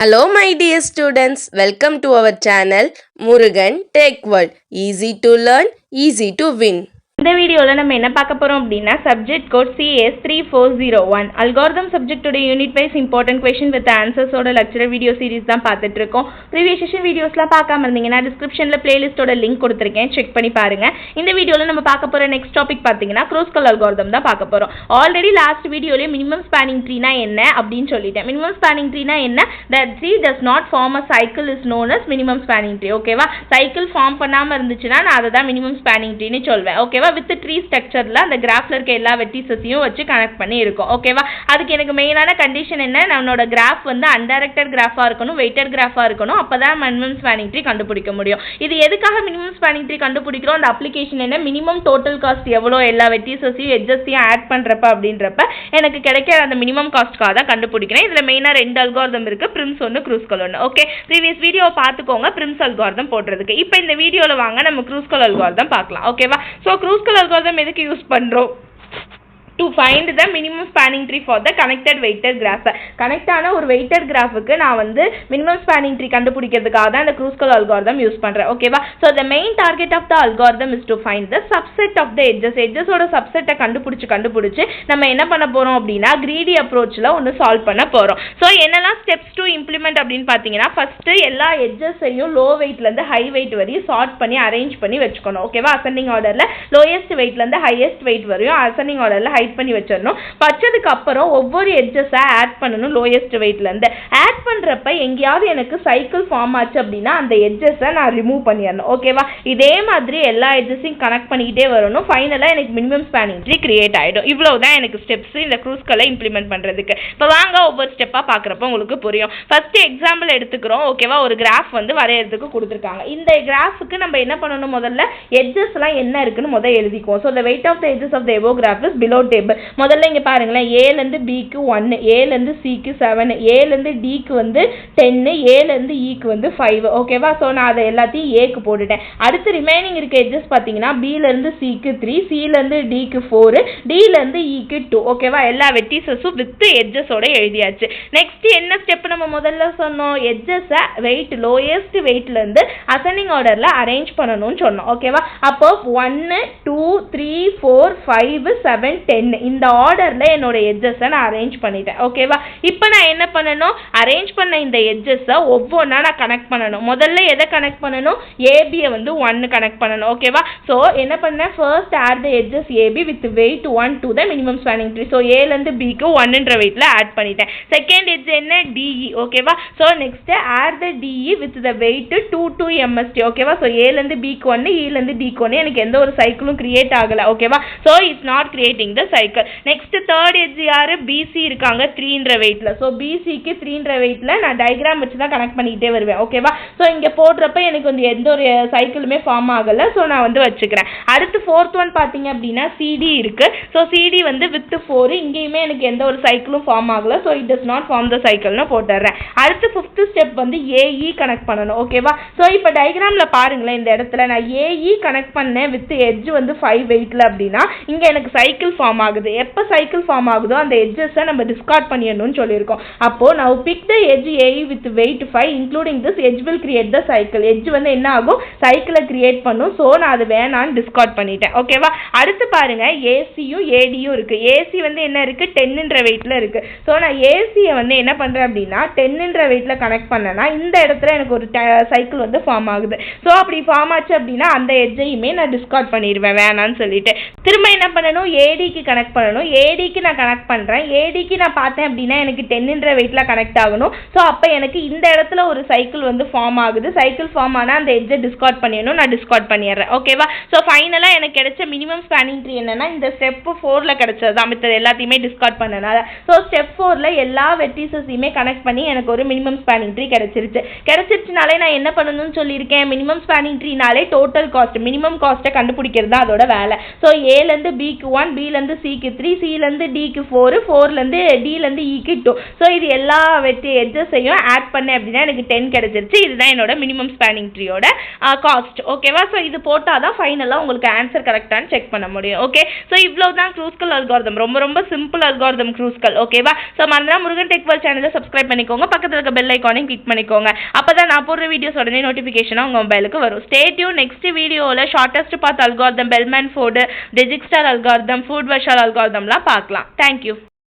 Hello my dear students, welcome to our channel Murugan Tech World. Easy to learn, easy to win. இந்த வீடியோவில் நம்ம என்ன பார்க்க போகிறோம் அப்படின்னா சப்ஜெக்ட் கோட் CS3401 அல்காரிதம் சப்ஜெக்டோட unit wise important question with ஆன்சர்ஸோட லெக்சரர் வீடியோ சீரிஸ் தான் பார்த்துட்டு இருக்கோம். ப்ரீவியஸ் செஷன் வீடியோஸ்லாம் பார்க்காம இருந்தீங்கன்னா டிஸ்கிரிப்ஷனில் பிளேலிஸ்ட்டோட லிங்க் கொடுத்துருக்கேன், செக் பண்ணி பாருங்க. இந்த வீடியோவில் நம்ம பார்க்க போகிற நெக்ஸ்ட் டாபிக் பார்த்தீங்கன்னா க்ரூஸ்கல் அல்காரிதம் தான் பார்க்க போகிறோம். ஆல்ரெடி லாஸ்ட் வீடியோலேயே மினிமம் ஸ்பேனிங் ட்ரீனா என்ன அப்படின்னு சொல்லிட்டேன். மினிமம் ஸ்பேனிங் ட்ரீனா என்ன? That tree does not form a cycle is known as minimum spanning tree. ஓகேவா? சைக்கிள் ஃபார்ம் பண்ணாமல் இருந்துச்சுன்னா நான் அதை தான் மினிமம் ஸ்பேனிங் ட்ரீன்னு சொல்வேன். ஓகேவா? வித் ட்ரீ ஸ்ட்ரக்சர்ல அந்த கிராஃப்ல இருக்க எல்லா வெர்டிசஸையும் வச்சு கனெக்ட் பண்ணி இருக்கும். ஓகேவா? அதுக்கு எனக்கு மெயினான கண்டிஷன் என்ன? நம்மளோட கிராஃப் வந்து அன்டைரக்டட் கிராஃபா இருக்கணும், வெயிட்டட் கிராஃபா இருக்கணும். அப்பதான் மினிமம் ஸ்பேனிங் ட்ரீ கண்டுபிடிக்க முடியும். இது எதுக்காக மினிமம் ஸ்பேனிங் ட்ரீ கண்டுபிடிக்கிறோம்? அந்த அப்ளிகேஷன் என்ன? மினிமம் டோட்டல் காஸ்ட் எவ்வளோ எல்லா வெர்டிசஸையும் எட்ஜஸையும் ஆட் பண்றப்ப அப்படின்றப்ப எனக்கு கிடைக்கிற அந்த மினிமம் காஸ்ட்காக தான் கண்டுபிடிக்கிறேன். இதுல மெயினா ரெண்டு அல்காரிதம் இருக்கு, பிரிம்ஸ் ஒன்று, க்ரூஸ்கல் ஒன்று. ஓகே, ப்ரீவியஸ் வீடியோவை பார்த்துக்கோங்க பிரிம்ஸ் அல்காரிதம் போடுறதுக்கு. இப்போ இந்த வீடியோல வாங்க நம்ம க்ரூஸ்கல் அல்காரிதம் பார்க்கலாம். ஓகேவா? ஸோ க்ரூஸ்கல் அல்காரிதம் எதுக்கு யூஸ் பண்றோம்? To find the minimum spanning tree for the connected weighted graph. கனெக்டான ஒரு weighted graphக்கு நான் வந்து minimum spanning tree கண்டுபிடிக்கிறதுக்காக தான் இந்த க்ரூஸ்கல் அல்காரிதம் யூஸ் பண்றேன். ஓகேவா? so the main target of the algorithm is to find the subset of the edgesஓட சப்செட்டை கண்டுபிடிச்சு நம்ம என்ன பண்ண போறோம் அப்படின்னா greedy approachல ஒன்னு சால்வ் பண்ண போறோம். so என்னெல்லாம் ஸ்டெப்ஸ் டு இம்ப்ளிமெண்ட் அப்படின்னு பாத்தீங்கன்னா ஃபர்ஸ்ட் எல்லா எட்ஜஸையும் லோ வெயிட்ல இருந்து ஹை வெயிட் வரையும் சார்ட் பண்ணி அரேஞ்ச் பண்ணி வச்சுக்கணும். ஓகேவா? அசெண்டிங் ஆர்டர்ல லோயஸ்ட் வெயிட்ல இருந்து ஹையஸ்ட் வெயிட் வரையும் அசெண்டிங் ஆர்டர்ல பண்ணி வச்சிரணும். வச்சதுக்கு அப்புறம் ஒவ்வொரு எட்ஜஸ ஆட் பண்ணனும் லோயஸ்ட் வெயிட்ல இருந்து. ஆட் பண்றப்ப எங்கயாவது எனக்கு சைக்கிள் ஃபார்ம் ஆச்சு அப்படினா அந்த எட்ஜஸ நான் ரிமூவ் பண்ணிரணும். ஓகேவா? இதே மாதிரி எல்லா எட்ஜஸையும் கனெக்ட் பண்ணிட்டே வரணும். ஃபைனலா எனக்கு மினிமம் ஸ்பேனிங் ட்ரீ கிரியேட் ஆயிடும். இவ்வளவுதான் எனக்கு ஸ்டெப்ஸ் இந்த க்ரூஸ்கலை இம்ப்ளிமெண்ட் பண்றதுக்கு. இப்போ வாங்க ஒவ்வொரு ஸ்டெப்பா பார்க்கறப்ப உங்களுக்கு புரியும். ஃபர்ஸ்ட் எக்ஸாம்பிள் எடுத்துக்கிறோம். ஓகேவா? ஒரு கிராஃப் வந்து வரையறதுக்கு கொடுத்திருக்காங்க. இந்த கிராஃப்க்கு நம்ம என்ன பண்ணனும்? முதல்ல எட்ஜஸ்லாம் என்ன இருக்குன்னு முதல்ல எழுதிக்குவோம். so the weight of the edges of the above graph is below table. முதல்ல இங்க பாருங்களேன், A ல இருந்து B க்கு 1, A ல இருந்து C க்கு 7, A ல இருந்து D க்கு வந்து 10, A ல இருந்து E க்கு வந்து 5. ஓகேவா? சோ நான் அதை எல்லாத்தையும் A க்கு போட்டுட்டேன். அடுத்து ரிமைனிங் இருக்க எட்ஜஸ் பாத்தீங்கன்னா B ல இருந்து C க்கு 3, C ல இருந்து D க்கு 4, D ல இருந்து E க்கு 2. ஓகேவா? எல்லா வெர்டிசஸும் வித் எட்ஜஸோட எழுதியாச்சு. நெக்ஸ்ட் என்ன ஸ்டெப் நம்ம முதல்ல சொன்னோம்? எட்ஜஸ வெயிட் லோயஸ்ட் வெயிட்ல இருந்து அசெண்டிங் ஆர்டர்ல அரேஞ்ச் பண்ணனும்னு சொன்னோம். ஓகேவா? அப்போ 1 2 3 4 5 7 10 இந்த ஆர்டர்ல என்னோட எட்ஜஸை நான் அரேஞ்ச் பண்ணிட்டேன். ஓகேவா? இப்போ நான் என்ன பண்ணணும்? அரேஞ்ச் பண்ண இந்த எட்ஜஸை ஒவ்வொன்றா நான் கனெக்ட் பண்ணணும். முதல்ல எதை கனெக்ட் பண்ணணும்? ஏபியை வந்து 1 கனெக்ட் பண்ணணும். ஓகேவா? ஸோ என்ன பண்ணேன்? First add the edges AB with weight 1 to the minimum spanning tree. So ஏல இருந்து பிக்கு 1ன்ற வெயிட்ல ஆட் பண்ணிட்டேன். செகண்ட் எட்ஜ் என்ன? டிஇ. ஓகேவா? So next add the DE with the weight 2 to MST. ஓகேவா? ஸோ ஏல இருந்து பிக்கு 1, ஈல இருந்து டிக்கு 1. எனக்கு எந்த ஒரு சைக்கிளும் கிரியேட் ஆகல. ஓகேவா? So it's not creating the cycle. Next third edge யாரு? பிசி இருக்காங்க 3ன்ற வெயிட்ல. சோ பிசிக்கு 3ன்ற வெயிட்ல நான் டயகிராம் வச்சு தான் கனெக்ட் பண்ணிட்டே வருவேன். ஓகேவா? சோ இங்க போடுறப்ப எனக்கு வந்து எந்த ஒரு சைக்கிளுமே ஃபார்ம் ஆகல. சோ நான் வந்து வச்சுக்கிறேன். அடுத்து ஃபோர்த் ஒன் பாத்தீங்க அப்படின்னா சிடி இருக்கு. சோ சிடி வந்து வித் 4, இங்கேயுமே எனக்கு எந்த ஒரு சைக்கிளும் ஃபார்ம் ஆகல. So it does not form the சைக்கிள்னு போட்டுறேன். அடுத்து ஃபிஃப்த் ஸ்டெப் வந்து ஏஇ கனெக்ட் பண்ணணும். ஓகேவா? சோ இப்போ டயகிராம்ல பாருங்களேன், இந்த இடத்துல நான் ஏஇ கனெக்ட் பண்ணேன் வித் எட்ஜ் வந்து 5 வெயிட்ல அப்படின்னா இங்க எனக்கு சைக்கிள் ஃபார்ம் ஆகுது. எப்ப சைக்கிள் ஃபார்ம் ஆகுதோ அந்த எட்ஜஸை நம்ம டிஸ்கார்ட் பண்ணிடணும்னு சொல்லியிருக்கோம். அப்போ now pick the edge AE with weight 5 including this edge will create the cycle. Edge வந்து என்ன ஆகும்? சைக்கிளை கிரியேட் பண்ணும். ஸோ நான் அது வேணான்னு டிஸ்கார்ட் பண்ணிட்டேன். ஓகேவா? அடுத்து பாருங்க, ஏசியும் ஏடியும் இருக்கு. ஏசி வந்து என்ன இருக்கு? 10ன்ற வெயிட்ல இருக்கு. ஸோ நான் ஏசியை வந்து என்ன பண்றேன் அப்படின்னா 10ன்ற வெயிட்ல கனெக்ட் பண்ணேன்னா இந்த இடத்துல எனக்கு ஒரு சைக்கிள் வந்து ஃபார்ம் ஆகுது. ஸோ அப்படி ஃபார்ம் ஆச்சு அப்படின்னா அந்த எட்ஜையுமே நான் டிஸ்கார்ட் பண்ணிடுவேன் வேணான்னு சொல்லிட்டு. திரும்ப என்ன பண்ணணும்? ஏடிக்கு கனெக்ட் பண்ணணும். ஏடிக்கு நான் கனெக்ட் பண்றேன். ஏடிக்கு நான் பார்த்தேன் அப்படின்னா எனக்கு 10ன்ற வெயிட்ல கனெக்ட் ஆகணும். ஸோ அப்போ எனக்கு இந்த இடத்துல ஒரு சைக்கிள் வந்து ஃபார்ம் ஆகுது. சைக்கிள் ஃபார்ம் ஆனால் அந்த எட்ஜை டிஸ்கார்ட் பண்ணிடணும். நான் டிஸ்கார்ட் பண்ணிடுறேன். ஓகேவா? ஸோ ஃபைனலாக எனக்கு கிடைச்ச மினிமம் ஸ்பேனிங் ட்ரீ என்னன்னா இந்த ஸ்டெப் 4ல கிடைச்சது தான். மித்தது எல்லாத்தையுமே டிஸ்கார்ட் பண்ணனால. ஸோ ஸ்டெப் 4ல எல்லா வெர்டிசஸையுமே கனெக்ட் பண்ணி எனக்கு ஒரு மினிமம் ஸ்பேனிங் ட்ரீ கிடைச்சிருச்சுனாலே நான் என்ன பண்ணணும்னு சொல்லியிருக்கேன்? மினிமம் ஸ்பேனிங் ட்ரீனாலே டோட்டல் காஸ்ட் மினிமம் காஸ்ட்டை கண்டுபிடிக்கிறது தான் அதோட வேலை. ஸோ ஏல இருந்து பிக்கு 1, பில இருந்து சிக்கு 3, சில இருந்து டிக்கு 4, 4ல இருந்து டில இருந்து ஈக்கு 2. ஸோ இது எல்லா எட்ஜஸையும் ஆட் பண்ணேன் அப்படின்னா எனக்கு 10 கிடைச்சிருச்சு. இதுதான் என்னோட மினிமம் ஸ்பேனிங் ட்ரீயோட காஸ்ட். ஓகேவா? ஸோ இது போட்டால் தான் ஃபைனலாக உங்களுக்கு ஆன்சர் கரெக்டானு செக் பண்ண முடியும். ஓகே, ஸோ இவ்வளோ தான் க்ரூஸ்கல் அல்காரிதம். ரொம்ப ரொம்ப சிம்பிள் அல்காரிதம் க்ரூஸ்கல். ஓகேவா? ஸோ மறந்துடா முருகன் டெக் வேர்ல்ட் சேனலை சப்ஸ்கிரைப் பண்ணிக்கோங்க. பக்கத்தில் இருக்க பெல் ஐக்கானையும் கிளிக் பண்ணிக்கோங்க. அப்போ தான் நான் போடுற வீடியோஸ் உடனே நோட்டிஃபிகேஷனாக உங்கள் மொபைலுக்கு வரும். Stay tune. நெக்ஸ்ட் வீடியோவில் shortest path algorithm, Bellman Ford, Dijkstra algorithm, Floyd Warshall அல்காரிதம்லாம் பார்க்கலாம். தேங்க்யூ.